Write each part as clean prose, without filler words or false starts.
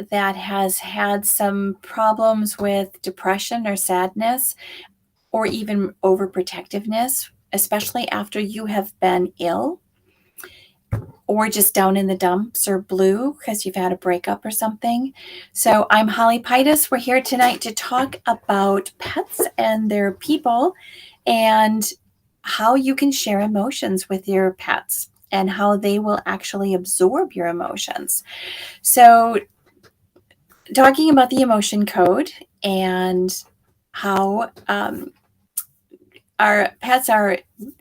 that has had some problems with depression or sadness or even overprotectiveness, especially after you have been ill or just down in the dumps or blue because you've had a breakup or something. So I'm Holly Pitus. We're here tonight to talk about pets and their people and how you can share emotions with your pets and how they will actually absorb your emotions. So talking about the emotion code and how our pets are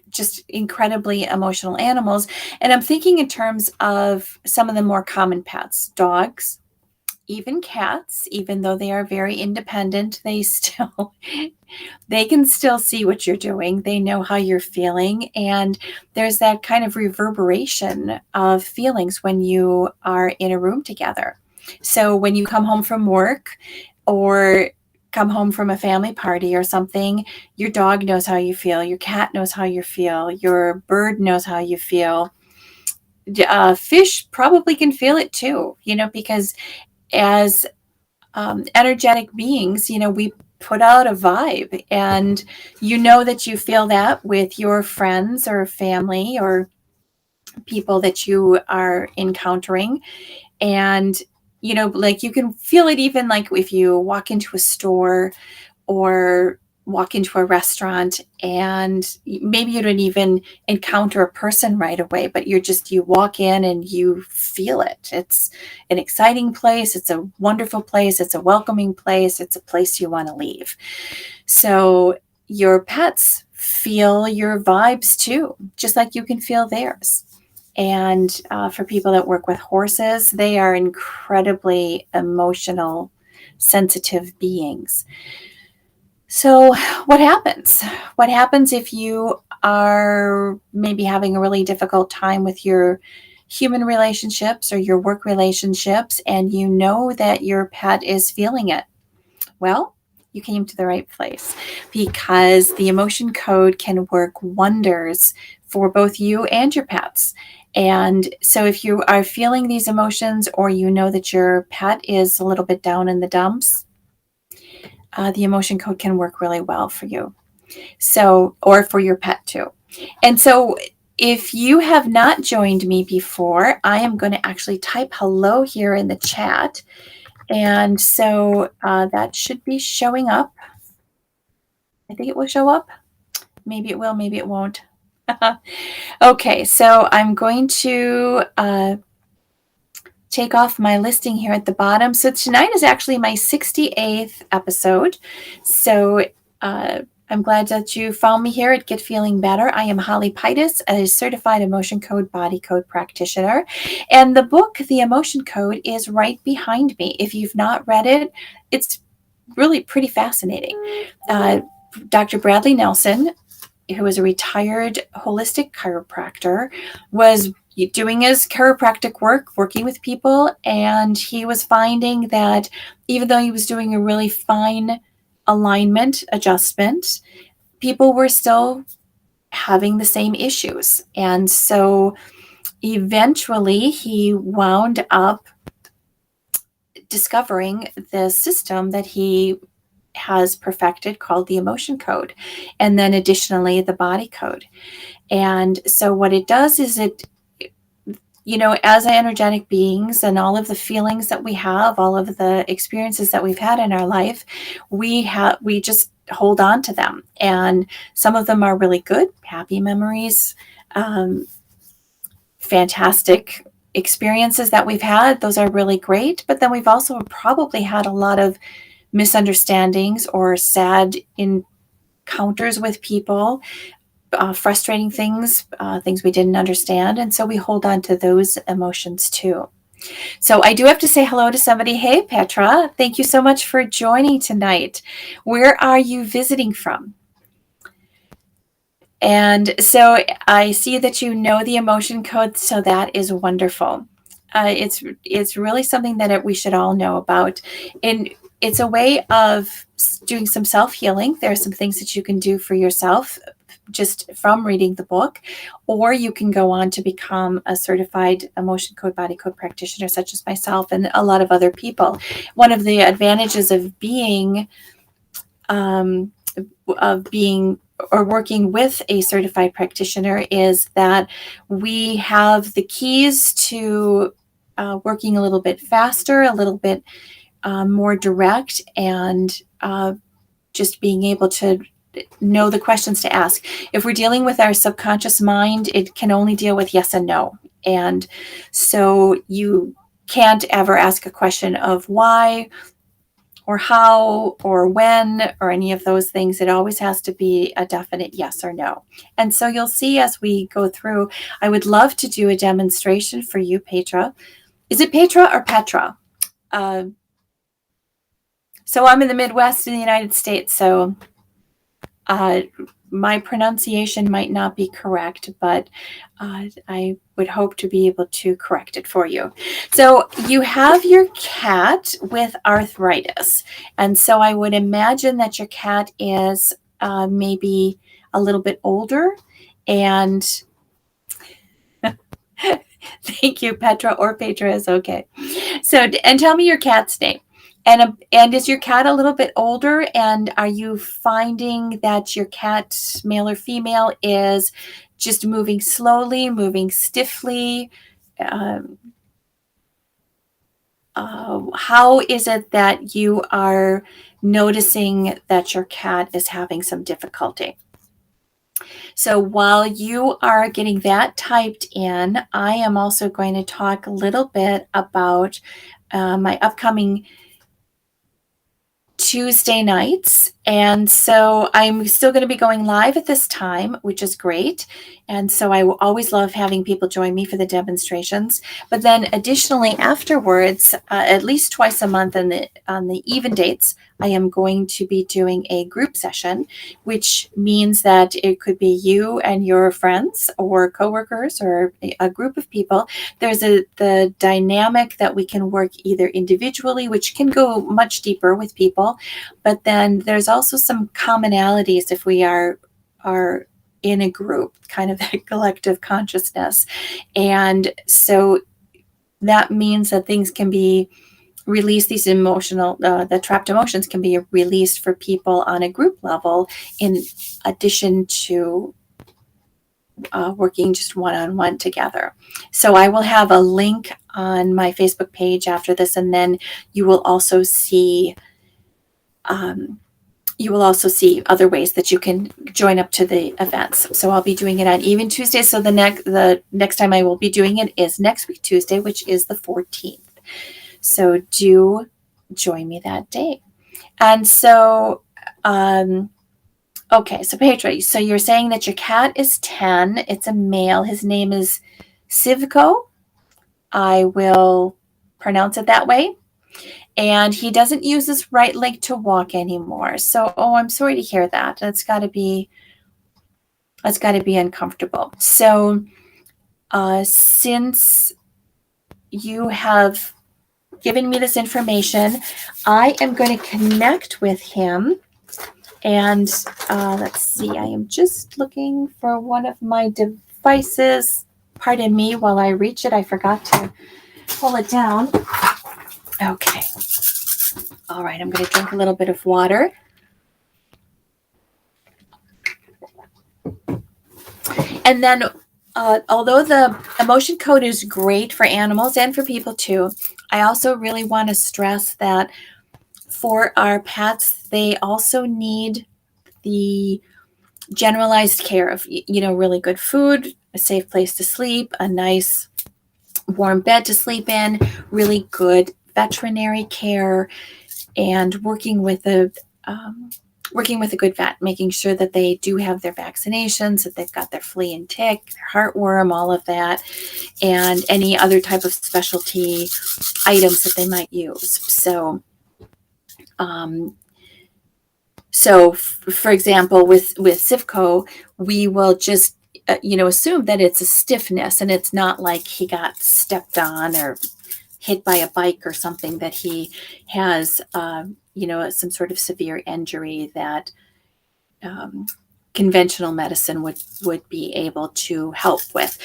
just incredibly emotional animals. And I'm thinking in terms of some of the more common pets, dogs, even cats, even though they are very independent, they can still see what you're doing. They know how you're feeling. And there's that kind of reverberation of feelings when you are in a room together. So when you come home from work or come home from a family party or something, your dog knows how you feel, your cat knows how you feel, your bird knows how you feel. Fish probably can feel it too, because as energetic beings, we put out a vibe, and that you feel that with your friends or family or people that you are encountering. And like you can feel it even like if you walk into a store or walk into a restaurant, and maybe you don't even encounter a person right away, but you walk in and you feel it. It's an exciting place. It's a wonderful place. It's a welcoming place. It's a place you want to leave. So your pets feel your vibes too, just like you can feel theirs. And for people that work with horses, they are incredibly emotional, sensitive beings. So, what happens? What happens if you are maybe having a really difficult time with your human relationships or your work relationships, and you know that your pet is feeling it? Well, you came to the right place because the emotion code can work wonders for both you and your pets. And so, if you are feeling these emotions, or you know that your pet is a little bit down in the dumps, the emotion code can work really well for you. So, or for your pet too. And so, if you have not joined me before, I am going to actually type hello here in the chat. And so that should be showing up. I think it will show up. Maybe it will, maybe it won't. Okay, so I'm going to take off my listing here at the bottom. So tonight is actually my 68th episode. So I'm glad that you found me here at Get Feeling Better. I am Holly Pitus, a certified emotion code body code practitioner. And the book, The Emotion Code, is right behind me. If you've not read it, it's really pretty fascinating. Dr. Bradley Nelson, who is a retired holistic chiropractor, was doing his chiropractic work, working with people, and he was finding that even though he was doing a really fine alignment adjustment, people were still having the same issues. And so eventually he wound up discovering the system that he has perfected called the emotion code, and then additionally the body code. And so what it does is as energetic beings and all of the feelings that we have, all of the experiences that we've had in our life, we just hold on to them. And some of them are really good, happy memories, fantastic experiences that we've had. Those are really great. But then we've also probably had a lot of misunderstandings or sad encounters with people, frustrating things, things we didn't understand. And so we hold on to those emotions too. So I do have to say hello to somebody. Hey, Petra, thank you so much for joining tonight. Where are you visiting from? And so I see that you know the emotion code, so that is wonderful. It's really something that we should all know about. And it's a way of doing some self-healing. There are some things that you can do for yourself just from reading the book, or you can go on to become a certified emotion code, body code practitioner, such as myself and a lot of other people. One of the advantages of being or working with a certified practitioner is that we have the keys to working a little bit faster, a little bit more direct, and just being able to know the questions to ask. If we're dealing with our subconscious mind, it can only deal with yes and no. And so you can't ever ask a question of why or how or when or any of those things. It always has to be a definite yes or no. And so you'll see as we go through, I would love to do a demonstration for you, Petra. Is it Petra or Petra? So I'm in the Midwest in the United States, so my pronunciation might not be correct, but I would hope to be able to correct it for you. So you have your cat with arthritis. And so I would imagine that your cat is maybe a little bit older. And thank you, Petra, or Petra is okay. So, and tell me your cat's name. And is your cat a little bit older? And are you finding that your cat, male or female, is just moving slowly, moving stiffly? How is it that you are noticing that your cat is having some difficulty? So while you are getting that typed in, I am also going to talk a little bit about my upcoming Tuesday nights. And so I'm still going to be going live at this time, which is great. And so I will always love having people join me for the demonstrations. But then additionally, afterwards, at least twice a month on the even dates, I am going to be doing a group session, which means that it could be you and your friends or coworkers or a group of people. There's the dynamic that we can work either individually, which can go much deeper with people, but then there's also some commonalities if we are in a group, kind of that collective consciousness. And so that means that things can be released, these emotional, the trapped emotions can be released for people on a group level, in addition to working just one-on-one together. So I will have a link on my Facebook page after this, and then you will also see other ways that you can join up to the events. So I'll be doing it on even Tuesday. So the next time I will be doing it is next week Tuesday, which is the 14th. So do join me that day. And so, okay, so Petra, so you're saying that your cat is 10. It's a male. His name is Sivko. I will pronounce it that way. And he doesn't use his right leg to walk anymore. So, I'm sorry to hear that. That's got to be uncomfortable. So, since you have given me this information, I am going to connect with him. And let's see, I am just looking for one of my devices. Pardon me while I reach it. I forgot to pull it down. Okay. All right, I'm going to drink a little bit of water. And then, although the emotion code is great for animals and for people too, I also really want to stress that for our pets, they also need the generalized care of, really good food, a safe place to sleep, a nice warm bed to sleep in, really good veterinary care, and working with a good vet, making sure that they do have their vaccinations, that they've got their flea and tick, their heartworm, all of that, and any other type of specialty items that they might use. So, for example, with Sivko, we will just assume that it's a stiffness, and it's not like he got stepped on or hit by a bike or something, that he has some sort of severe injury that conventional medicine would be able to help with,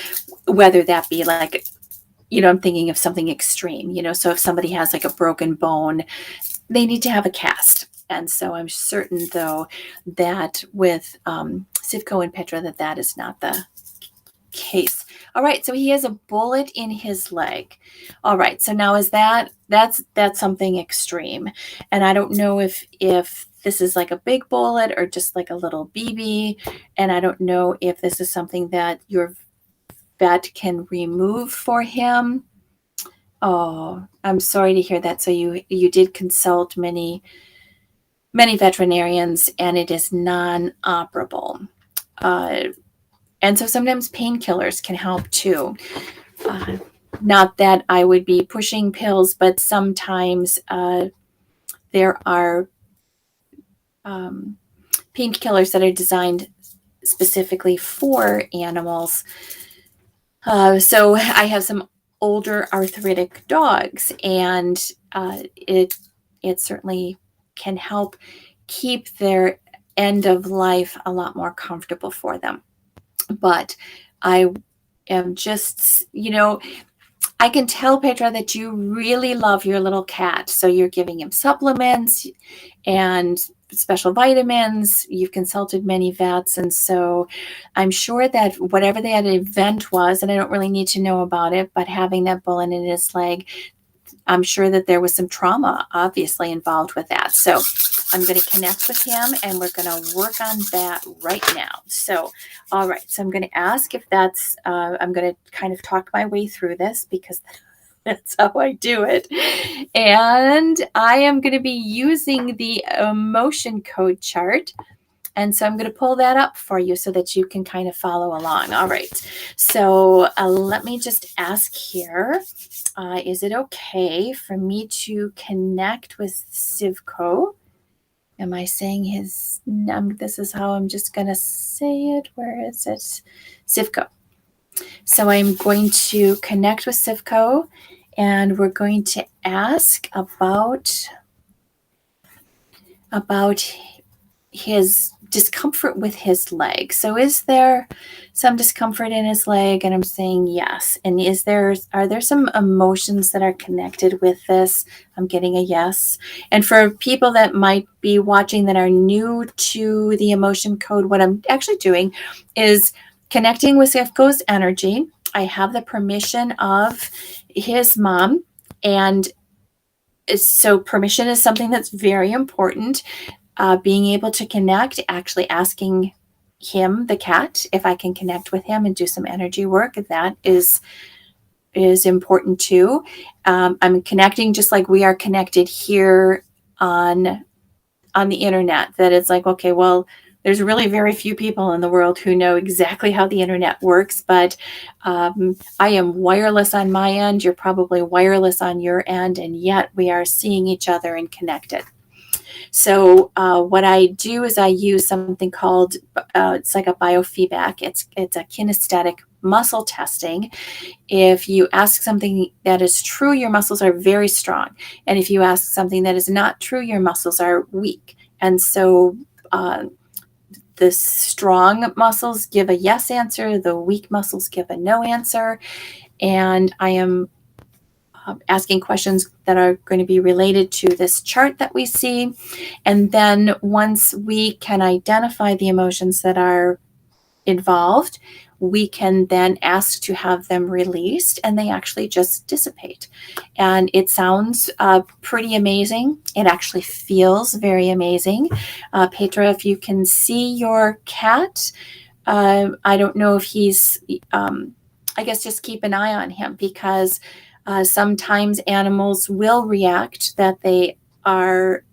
whether that be like, I'm thinking of something extreme, so if somebody has like a broken bone, they need to have a cast. And so I'm certain, though, that with Sivko and Petra, that is not the case. All right, so he has a bullet in his leg. All right, so now that's something extreme, and I don't know if this is like a big bullet or just like a little BB, and I don't know if this is something that your vet can remove for him. Oh, I'm sorry to hear that. So you did consult many veterinarians, and it is non-operable. And so sometimes painkillers can help too. Not that I would be pushing pills, but sometimes there are painkillers that are designed specifically for animals. So I have some older arthritic dogs, and it certainly can help keep their end of life a lot more comfortable for them. But I am just, I can tell, Petra, that you really love your little cat. So you're giving him supplements and special vitamins. You've consulted many vets. And so I'm sure that whatever that event was, and I don't really need to know about it, but having that bullet in his leg, I'm sure that there was some trauma obviously involved with that. So I'm going to connect with him, and we're going to work on that right now. So, all right. So I'm going to ask if that's, I'm going to kind of talk my way through this because that's how I do it. And I am going to be using the emotion code chart. And so I'm going to pull that up for you so that you can kind of follow along. All right. So let me just ask here. Is it okay for me to connect with Sivko? Am I saying his name? This is how I'm just going to say it. Where is it? Sivko. So I'm going to connect with Sivko, and we're going to ask about his discomfort with his leg. So is there some discomfort in his leg? And I'm saying yes. And are there some emotions that are connected with this? I'm getting a yes. And for people that might be watching that are new to the emotion code, what I'm actually doing is connecting with Sivko's energy. I have the permission of his mom, and so permission is something that's very important. Being able to connect, actually asking him, the cat, if I can connect with him and do some energy work, that is important too. I'm connecting just like we are connected here on the internet. That it's like, okay, well, there's really very few people in the world who know exactly how the internet works, but I am wireless on my end. You're probably wireless on your end, and yet we are seeing each other and connected. So what I do is I use something called, it's like a biofeedback. It's a kinesthetic muscle testing. If you ask something that is true, your muscles are very strong. And if you ask something that is not true, your muscles are weak. And so the strong muscles give a yes answer. The weak muscles give a no answer. And I am asking questions that are going to be related to this chart that we see. And then once we can identify the emotions that are involved, we can then ask to have them released, and they actually just dissipate. And it sounds pretty amazing. It actually feels very amazing. Petra, if you can see your cat, I don't know if he's, I guess just keep an eye on him, because sometimes animals will react that they are,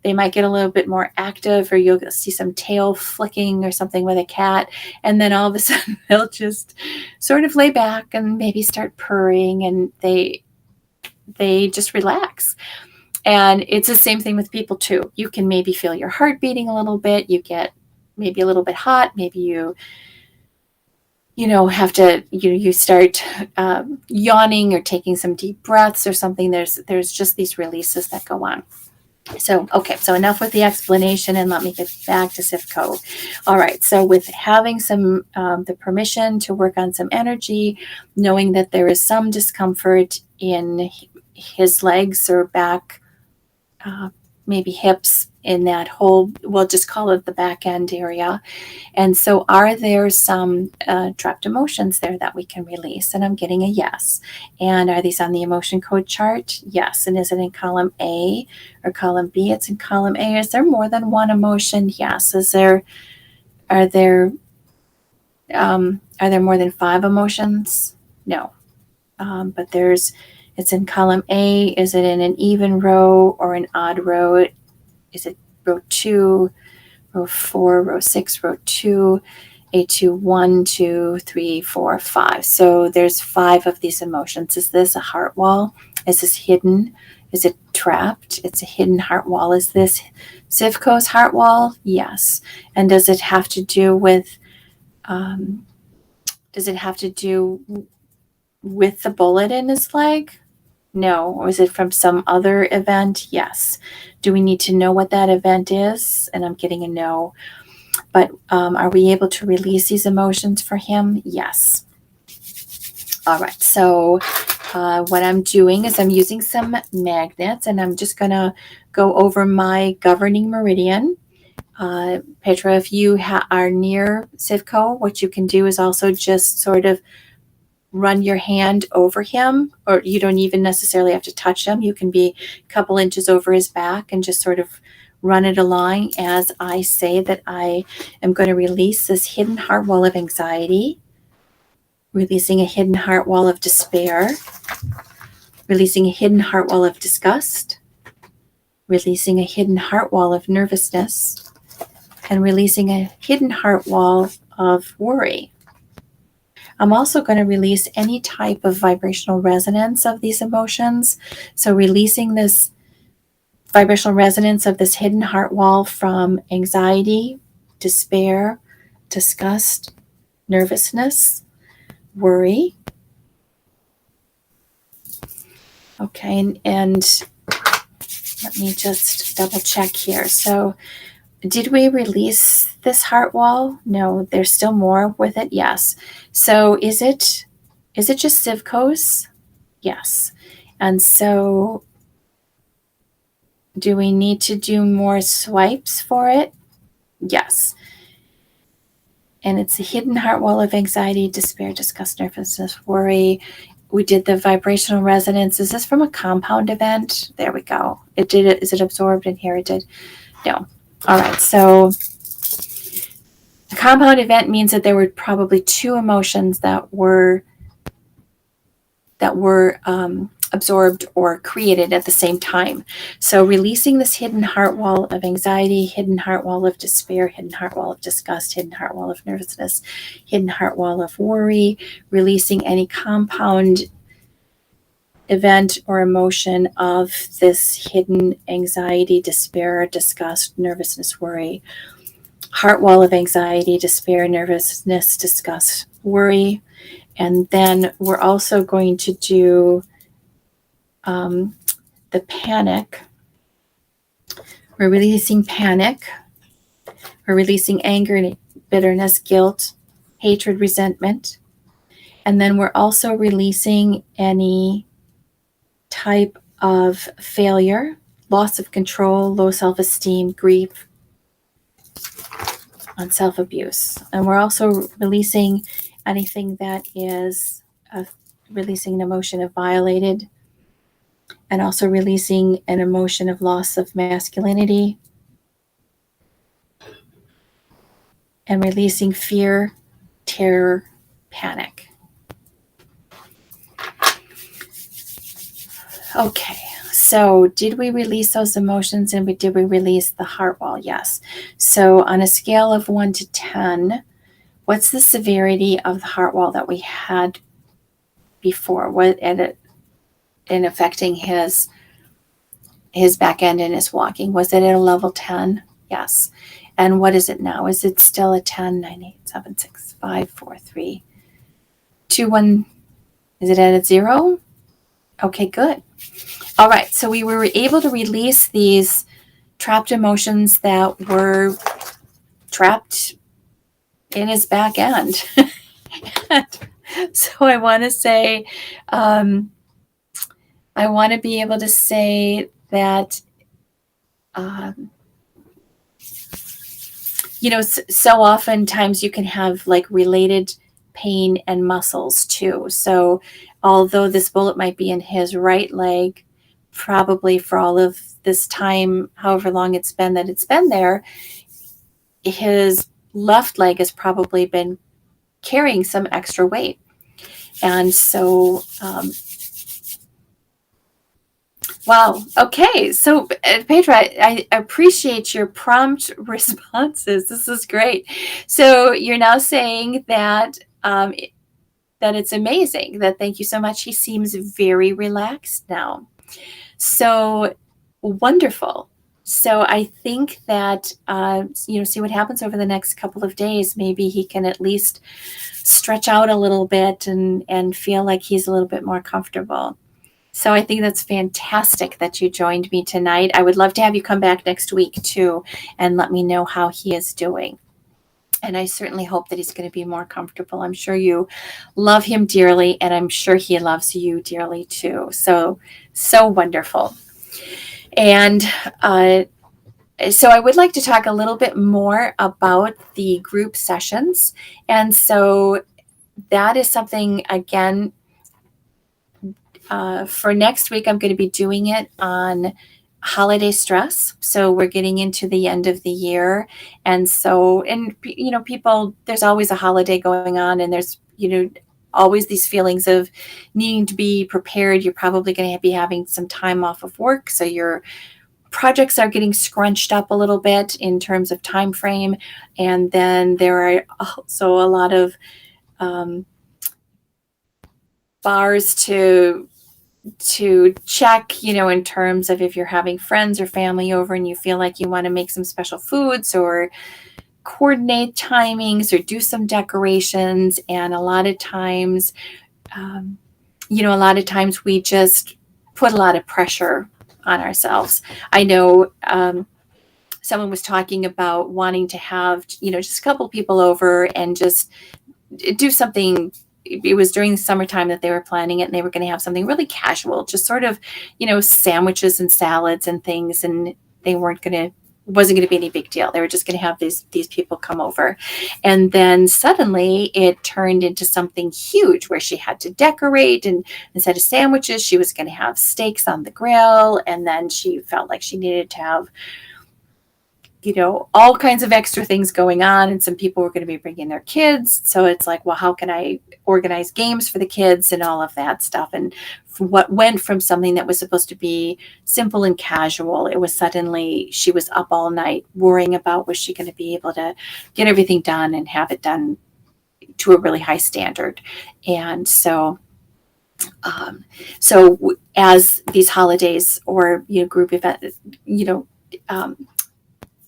they might get a little bit more active, or you'll see some tail flicking or something with a cat. And then all of a sudden they'll just sort of lay back and maybe start purring, and they just relax. And it's the same thing with people too. You can maybe feel your heart beating a little bit. You get maybe a little bit hot. Maybe you have to, you start yawning or taking some deep breaths or something. There's just these releases that go on. So, okay, so enough with the explanation and let me get back to Sifco. All right, so with having some, the permission to work on some energy, knowing that there is some discomfort in his legs or back, maybe hips in that whole, we'll just call it the back end area. And so, are there some trapped emotions there that we can release? And I'm getting a yes. And are these on the emotion code chart? Yes. And is it in column A or column B? It's in column A. Is there more than one emotion? Yes. Are there more than 5 emotions? No. But it's in column A. Is it in an even row or an odd row? Is it row 2, row 4, row 6, row 2? A2, 1, 2, 3, 4, 5. So there's 5 of these emotions. Is this a heart wall? Is this hidden? Is it trapped? It's a hidden heart wall. Is this Sivko's heart wall? Yes. And does it have to do with the bullet in his leg? No. Or is it from some other event? Yes. Do we need to know what that event is? And I'm getting a no. But are we able to release these emotions for him? Yes. All right. So what I'm doing is I'm using some magnets, and I'm just going to go over my governing meridian. Petra, if you are near Sivko, what you can do is also just sort of run your hand over him, or you don't even necessarily have to touch him. You can be a couple inches over his back and just sort of run it along as I say that I am going to release this hidden heart wall of anxiety, releasing a hidden heart wall of despair, releasing a hidden heart wall of disgust, releasing a hidden heart wall of nervousness, and releasing a hidden heart wall of worry. I'm also going to release any type of vibrational resonance of these emotions. So releasing this vibrational resonance of this hidden heart wall from anxiety, despair, disgust, nervousness, worry. Okay, and let me just double check here. So did we release this heart wall? No, there's still more with it. Yes. So is it just Sivko's? Yes. And so do we need to do more swipes for it? Yes. And it's a hidden heart wall of anxiety, despair, disgust, nervousness, worry. We did the vibrational resonance. Is this from a compound event? There we go. Is it absorbed, inherited? No. All right. So a compound event means that there were probably 2 emotions that were absorbed or created at the same time. So releasing this hidden heart wall of anxiety, hidden heart wall of despair, hidden heart wall of disgust, hidden heart wall of nervousness, hidden heart wall of worry, releasing any compound event or emotion of this hidden anxiety, despair, disgust, nervousness, worry, heart wall of anxiety, despair, nervousness, disgust, worry. And then we're also going to do the panic. We're releasing panic. We're releasing anger, bitterness, guilt, hatred, resentment. And then we're also releasing any type of failure, loss of control, low self-esteem, grief, on self-abuse. And we're also releasing anything that is releasing an emotion of violated, and also releasing an emotion of loss of masculinity, and releasing fear, terror, panic. Okay, so did we release those emotions, and did we release the heart wall? Yes. So on a scale of 1 to 10, what's the severity of the heart wall that we had before? What in affecting his back end and his walking? Was it at a level 10? Yes. And what is it now? Is it still a 10, 9, 8, 7, 6, 5, 4, 3, 2, 1? Is it at a 0? Okay, good. All right. So we were able to release these trapped emotions that were trapped in his back end. So I want to say, I want to be able to say that, so oftentimes you can have like related pain and muscles too. So although this bullet might be in his right leg, probably for all of this time, however long it's been there, his left leg has probably been carrying some extra weight. And so, wow. Okay. So, Pedro, I appreciate your prompt responses. This is great. So you're now saying that that it's amazing. That thank you so much. He seems very relaxed now. So wonderful. So I think that see what happens over the next couple of days. Maybe he can at least stretch out a little bit and feel like he's a little bit more comfortable. So I think that's fantastic that you joined me tonight. I would love to have you come back next week too and let me know how he is doing. And I certainly hope that he's going to be more comfortable. I'm sure you love him dearly, and I'm sure he loves you dearly too. So wonderful. And so I would like to talk a little bit more about the group sessions. And so that is something, again, for next week, I'm going to be doing it on holiday stress. So we're getting into the end of the year. And so, people, there's always a holiday going on, and there's, always these feelings of needing to be prepared. You're probably going to be having some time off of work. So your projects are getting scrunched up a little bit in terms of time frame. And then there are also a lot of bars to check, in terms of if you're having friends or family over and you feel like you want to make some special foods or coordinate timings or do some decorations. And a lot of times, we just put a lot of pressure on ourselves. I know someone was talking about wanting to have, just a couple people over and just do something. It was during the summertime that they were planning it, and they were going to have something really casual, just sort of, sandwiches and salads and things. And they wasn't going to be any big deal. They were just going to have these people come over. And then suddenly it turned into something huge where she had to decorate, and instead of sandwiches, she was going to have steaks on the grill. And then she felt like she needed to have, all kinds of extra things going on. And some people were going to be bringing their kids. So it's like, well, how can I organize games for the kids and all of that stuff? And what went from something that was supposed to be simple and casual, it was suddenly she was up all night worrying about, was she going to be able to get everything done and have it done to a really high standard. And so as these holidays or, group event,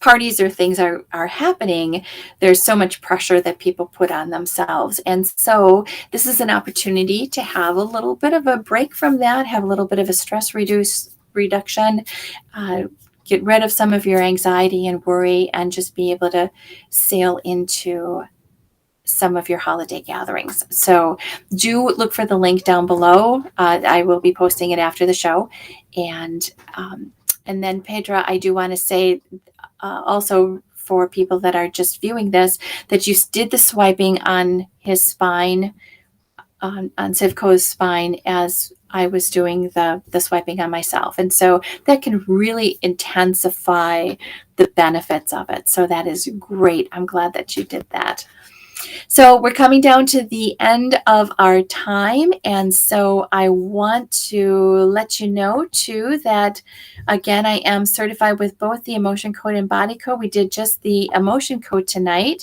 parties or things are happening, there's so much pressure that people put on themselves. And so this is an opportunity to have a little bit of a break from that, have a little bit of a stress reduction, get rid of some of your anxiety and worry, and just be able to sail into some of your holiday gatherings. So do look for the link down below. I will be posting it after the show. And then, Pedro, I do want to say, also for people that are just viewing this, that you did the swiping on his spine, on Sivko's spine, as I was doing the swiping on myself. And so that can really intensify the benefits of it. So that is great. I'm glad that you did that. So we're coming down to the end of our time. And so I want to let you know too that, again, I am certified with both the emotion code and body code. We did just the emotion code tonight.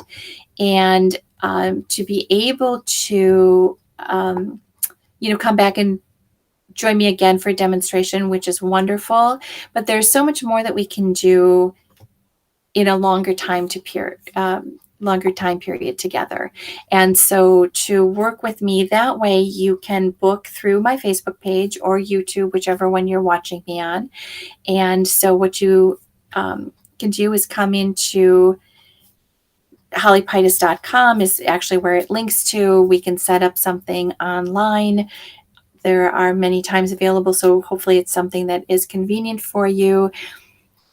And to be able to, come back and join me again for a demonstration, which is wonderful. But there's so much more that we can do in a longer time period together. And so to work with me that way, you can book through my Facebook page or YouTube, whichever one you're watching me on. And so what you can do is come into hollypitis.com is actually where it links to. We can set up something online. There are many times available, so hopefully it's something that is convenient for you.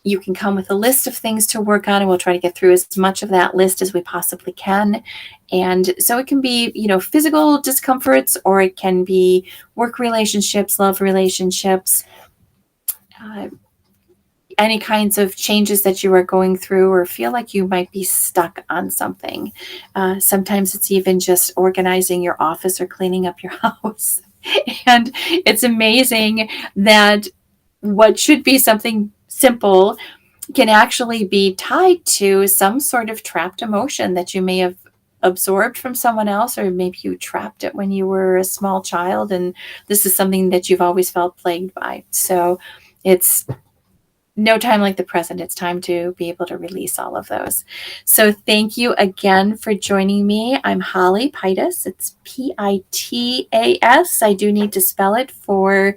You can come with a list of things to work on, and we'll try to get through as much of that list as we possibly can. And so it can be, physical discomforts, or it can be work relationships, love relationships, uh, any kinds of changes that you are going through or feel like you might be stuck on something. Sometimes it's even just organizing your office or cleaning up your house. And it's amazing that what should be something simple can actually be tied to some sort of trapped emotion that you may have absorbed from someone else, or maybe you trapped it when you were a small child, and this is something that you've always felt plagued by. So it's no time like the present. It's time to be able to release all of those. So thank you again for joining me. I'm Holly Pitas. It's Pitas. I do need to spell it for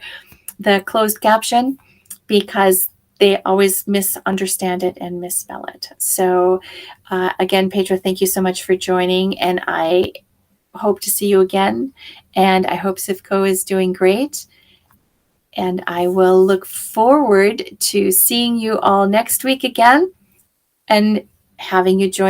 the closed caption because they always misunderstand it and misspell it. So again, Pedro, thank you so much for joining, and I hope to see you again. And I hope Sifco is doing great. And I will look forward to seeing you all next week again and having you join